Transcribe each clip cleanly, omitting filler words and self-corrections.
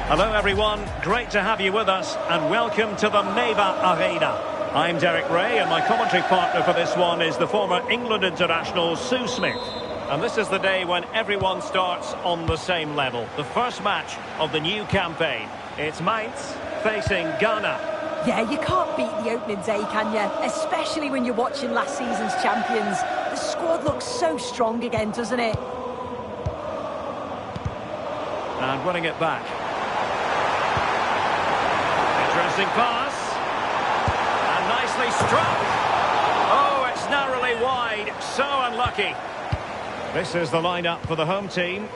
Hello everyone, great to have you with us and welcome to the Neva Arena. I'm Derek Ray and my commentary partner for this one is the former England international Sue Smith. And this is the day when everyone starts on the same level. The first match of the new campaign. It's Mainz facing Gana. Yeah, you can't beat the opening day, can you? Especially when you're watching last season's champions. The squad looks so strong again, doesn't it? And winning it back. Interesting pass. And nicely struck. Oh, it's narrowly wide. So unlucky. This is the lineup for the home team.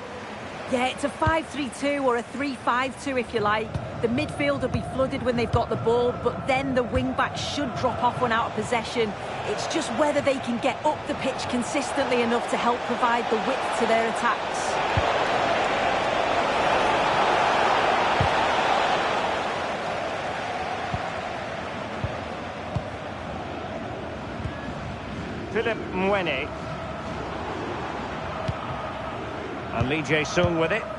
Yeah, it's a 5-3-2 or a 3-5-2 if you like. The midfield will be flooded when they've got the ball, but then the wing-backs should drop off when out of possession. It's just whether they can get up the pitch consistently enough to help provide the width to their attacks. Philip Mwene. And Lee Jae-sung with it. Oh,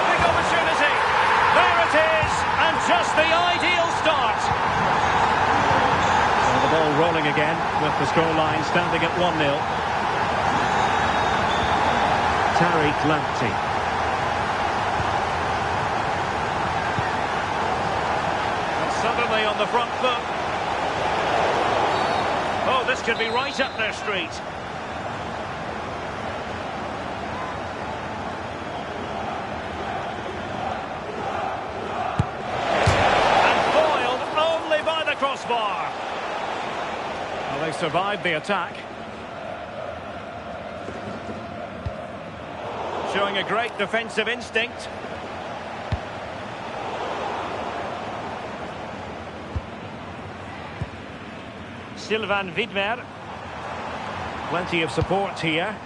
big opportunity. There it is. And just the ideal start. So the ball rolling again with the scoreline standing at 1-0. Tariq Lamptey. Suddenly on the front foot. Oh, this could be right up their street. And foiled only by the crossbar. Well, they survived the attack. Showing a great defensive instinct. Sylvain Widmer. Plenty of support here.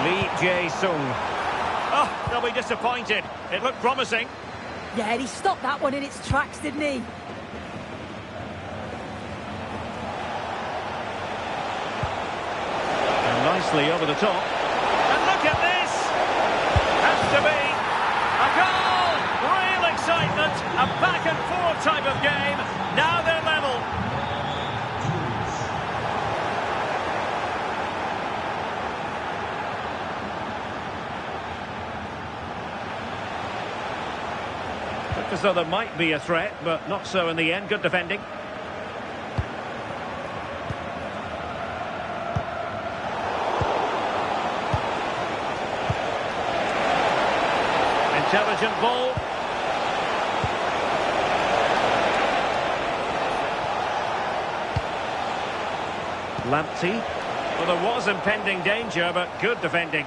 Lee Jae-sung. Oh, they'll be disappointed. It looked promising. Yeah, he stopped that one in its tracks, didn't he? And nicely over the top. And look at this! Has to be a goal! Real excitement, a back and forth type of game. Now they're level. Looked as though there might be a threat, but not so in the end. Good defending. Intelligent ball. Lamptey. Well, there was impending danger, but good defending.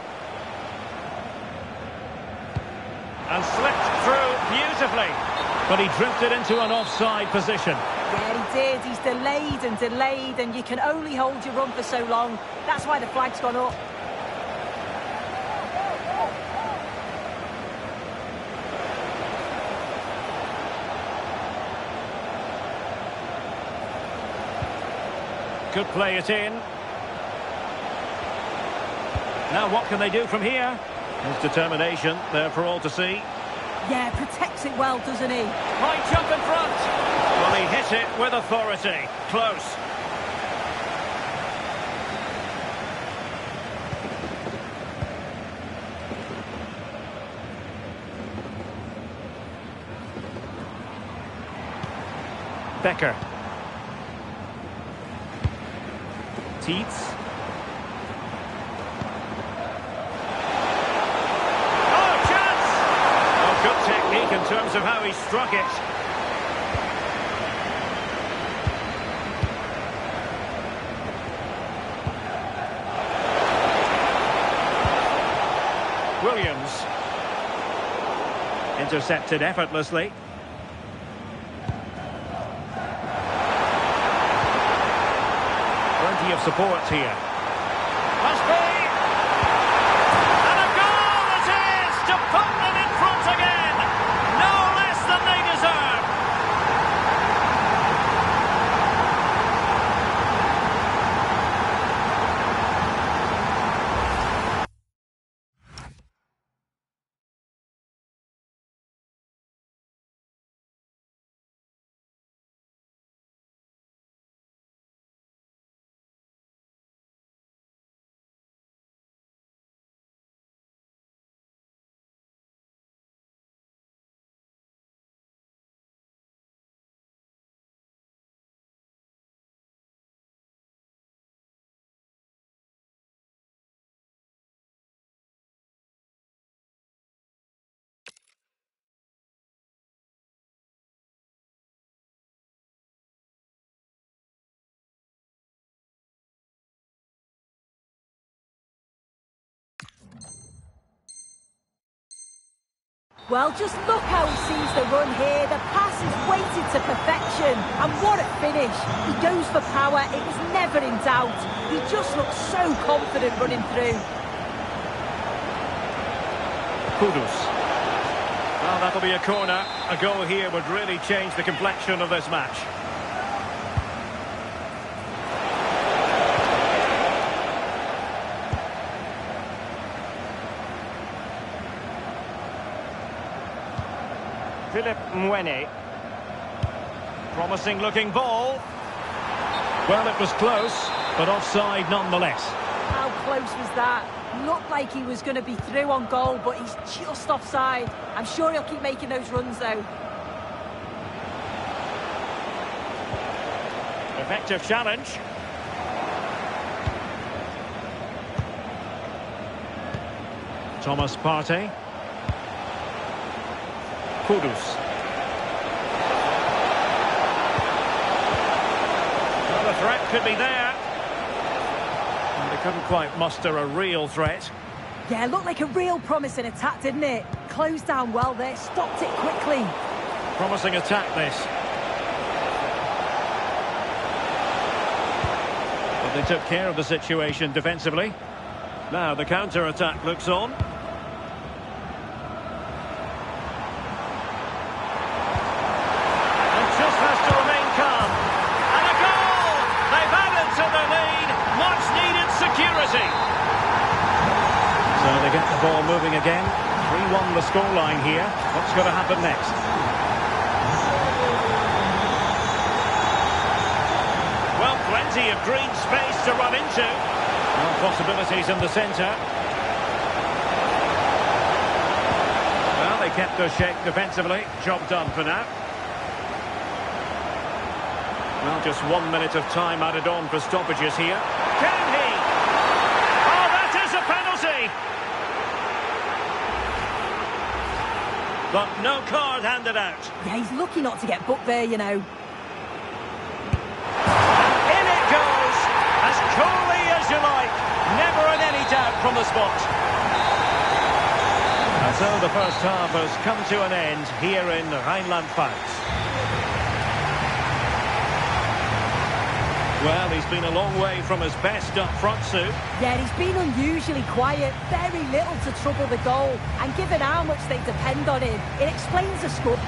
And slipped through beautifully. But he drifted into an offside position. Yeah, he did. He's delayed, and you can only hold your run for so long. That's why the flag's gone up. Could play it in. Now what can they do from here? His determination there for all to see. Yeah, protects it well, doesn't he? Might jump in front. Well, he hit it with authority. Close. Becker. Teets. Oh, chance! Oh, good technique in terms of how he struck it. Williams. Intercepted effortlessly. Plenty of support here. Must be! And a goal it is to put them in front again! No less than they deserve! Well, just look how he sees the run here. The pass is weighted to perfection. And what a finish. He goes for power. It was never in doubt. He just looks so confident running through. Kudus. Well, that'll be a corner. A goal here would really change the complexion of this match. Philip Mwene. Promising looking ball. Well, it was close, but offside nonetheless. How close was that? Looked like he was going to be through on goal, but he's just offside. I'm sure he'll keep making those runs, though. Effective challenge. Thomas Partey. Kudus. Well, the threat could be there. And they couldn't quite muster a real threat. Yeah, looked like a real promising attack, didn't it? Closed down well there, stopped it quickly. Promising attack, this. But they took care of the situation defensively. Now the counter-attack looks on. So they get the ball moving again. 3-1 the scoreline here. What's going to happen next? Well, plenty of green space to run into. No possibilities in the centre. Well, they kept their shape defensively. Job done for now. Well, just 1 minute of time added on for stoppages here. Can he? Oh, that is a penalty! But no card handed out. Yeah, he's lucky not to get booked there, you know. In it goes! As coolly as you like. Never in any doubt from the spot. And so the first half has come to an end here in Rheinland-Pfalz. Well, he's been a long way from his best up front, Sue. Yeah, he's been unusually quiet, very little to trouble the goal. And given how much they depend on him, it explains the score.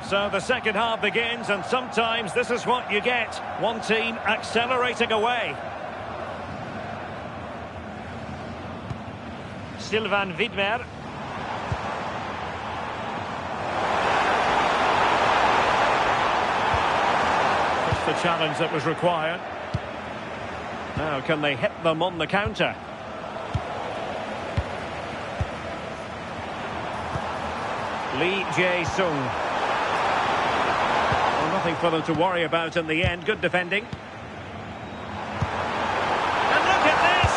So the second half begins, and sometimes this is what you get. One team accelerating away. Sylvain Widmer. Just the challenge that was required. Now, can they hit them on the counter? Lee Jae-sung. Well, nothing for them to worry about in the end. Good defending. And look at this!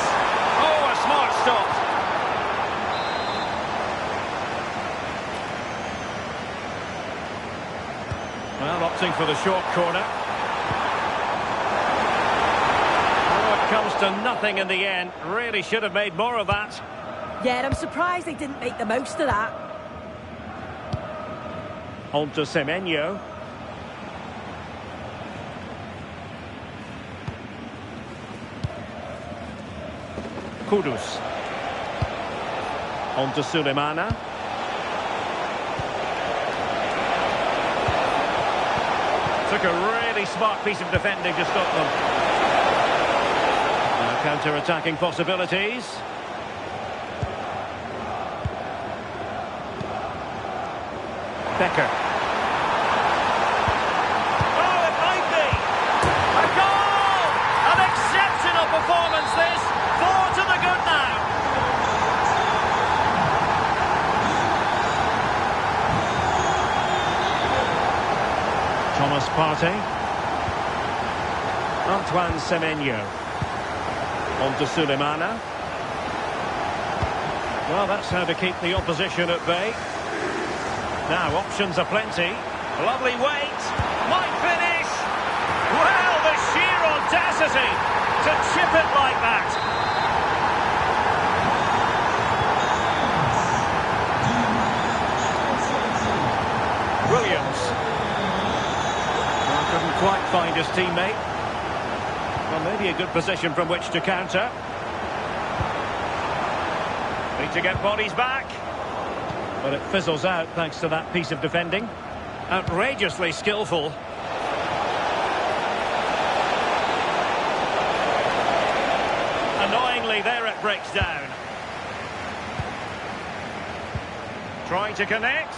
Oh, a smart stop. Well, opting for the short corner. Oh, it comes to nothing in the end. Really should have made more of that. Yeah, I'm surprised they didn't make the most of that. On to Semenyo. Kudus. On to Sulemana. Took a really smart piece of defending to stop them. Now counter-attacking possibilities. Becker. Oh, it might be! A goal! An exceptional performance this! 4 to the good now! Thomas Partey. Antoine Semenyo. On to Sulemana. Well, that's how to keep the opposition at bay. Now, options are plenty. Lovely weight. Might finish. Well, the sheer audacity to chip it like that. Williams. Well, couldn't quite find his teammate. Well, maybe a good position from which to counter. Need to get bodies back. But it fizzles out thanks to that piece of defending. Outrageously skillful. Annoyingly, there it breaks down. Trying to connect.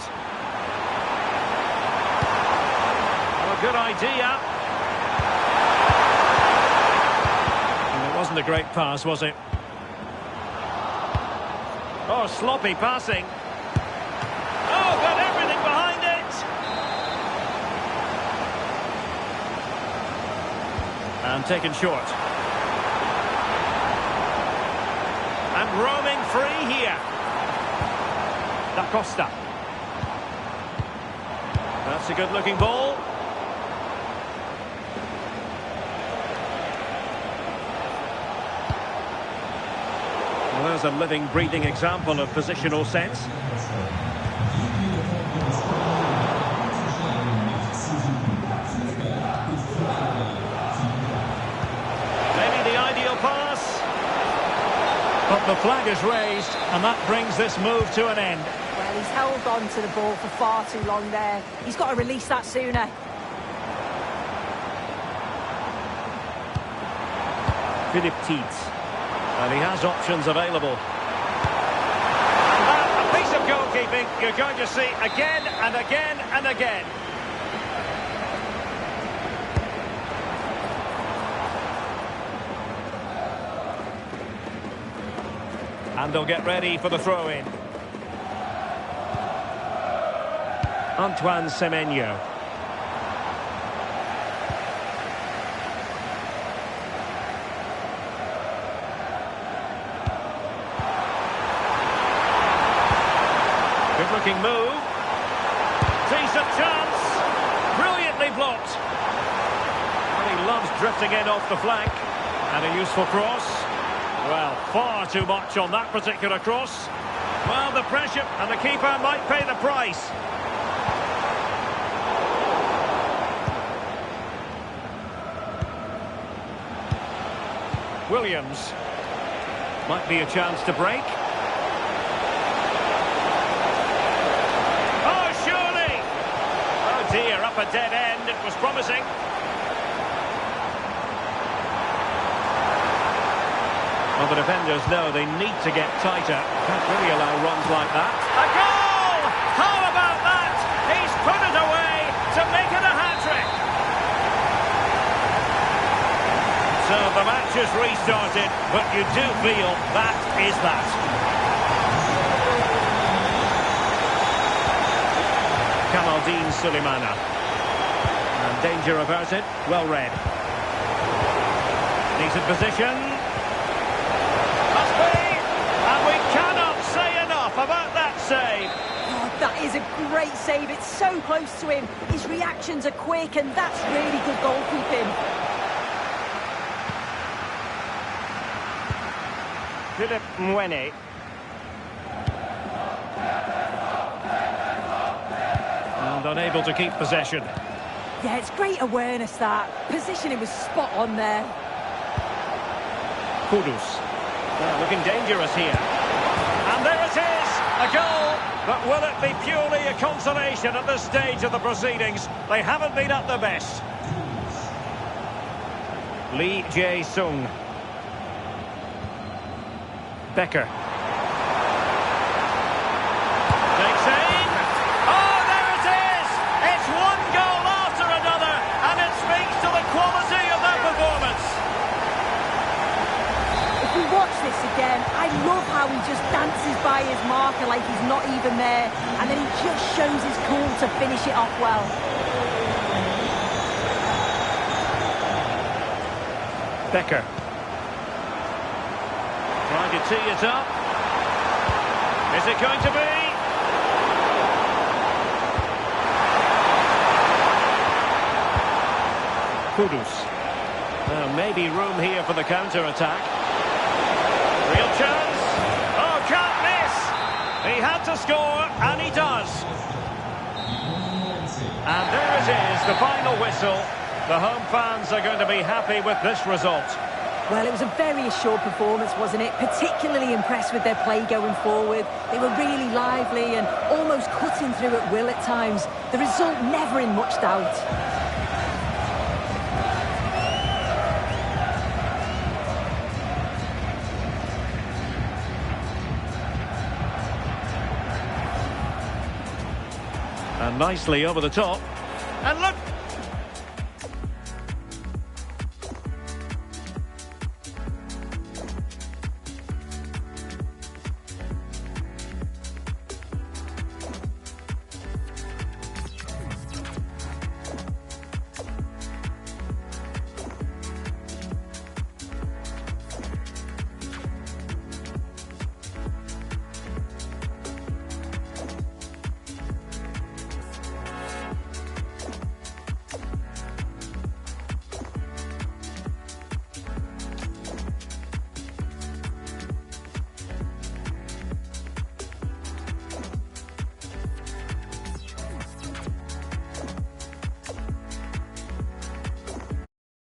Oh, good idea. And it wasn't a great pass, was it? Oh, sloppy passing. Oh, got everything behind it! And taken short. And roaming free here. Da Costa. That's a good-looking ball. Well, there's a living, breathing example of positional sense. But the flag is raised, and that brings this move to an end. Well, he's held on to the ball for far too long there. He's got to release that sooner. Philip Tietz. And he has options available. And that, a piece of goalkeeping you're going to see again and again and again. And they'll get ready for the throw-in. Antoine Semenyo. Good-looking move. Decent chance. Brilliantly blocked. And he loves drifting in off the flank. And a useful cross. Well, far too much on that particular cross. Well, the pressure, and the keeper might pay the price. Williams. Might be a chance to break. Oh, surely! Oh dear, up a dead end. It was promising. Well, the defenders know they need to get tighter. Can't really allow runs like that. A goal! How about that? He's put it away to make it a hat-trick. So the match has restarted, but you do feel that is that. Kamaldeen Sulemana. And danger averted. Well read. Decent position. Must be. And we cannot say enough about that save. Oh, that is a great save. It's so close to him. His reactions are quick, and that's really good goalkeeping. Philip Mwene. And unable to keep possession. Yeah, it's great awareness, that. Positioning was spot on there. Kudus. Looking dangerous here. And there it is! A goal! But will it be purely a consolation at this stage of the proceedings? They haven't been at their best. Lee Jae-sung. Becker. Takes aim. Oh, there it is! It's one goal after another, and it speaks to the quality of their performance. If we watch this again, I love how he just dances by his marker like he's not even there, and then he just shows his cool to finish it off well. Becker. Trying to tee it up. Is it going to be? Kudus. Maybe room here for the counter-attack. Real chance. Oh, can't miss. He had to score, and he does. And there it is, the final whistle. The home fans are going to be happy with this result. Well, it was a very assured performance, wasn't it? Particularly impressed with their play going forward. They were really lively and almost cutting through at will at times. The result never in much doubt. And nicely over the top. And look,